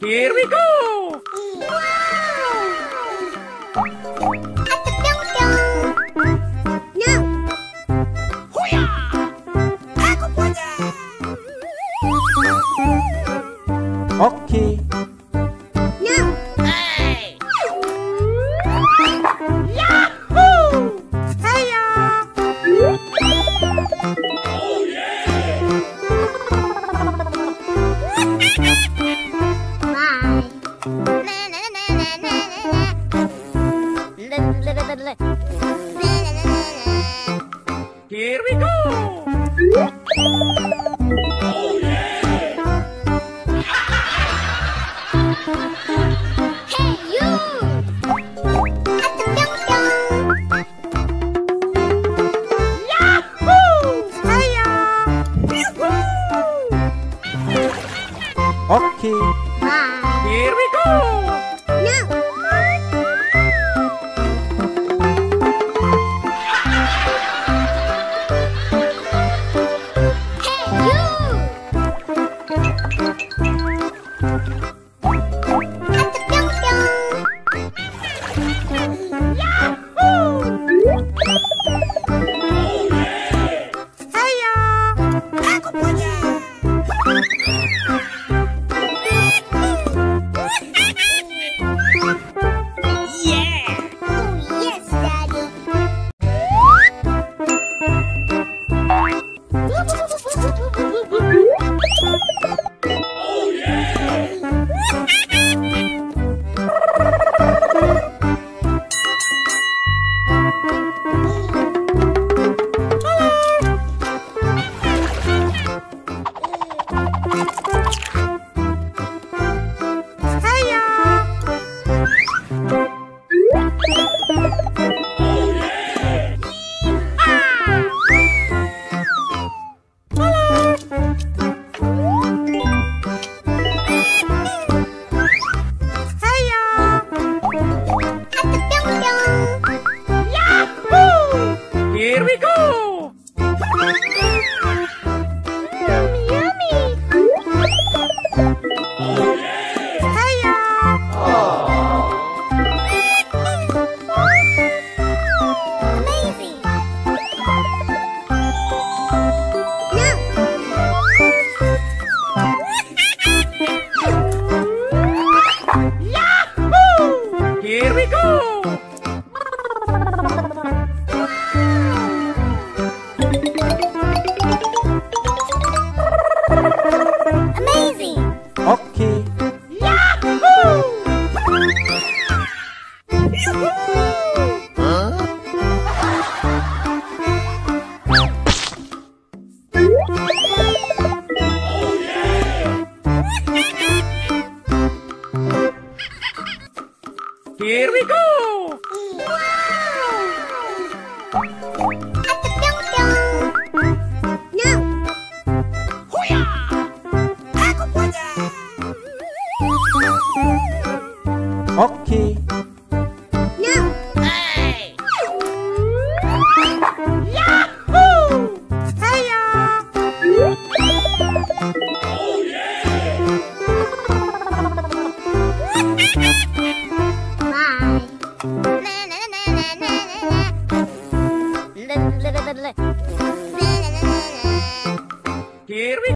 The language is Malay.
Here we go! Okay. No. Hey! Yahoo! Hiya! Oh yeah! Bye. Na na na na na na. La la la la la. Na na na na na. Here we go! Oh yeah! Hey you! Yahoo! Hiya! Okay. Bye. Here we go! No. Hey you! Here we go! Here we go! Amazing! Okay. Yahoo! Here we go! No. Okay. Here we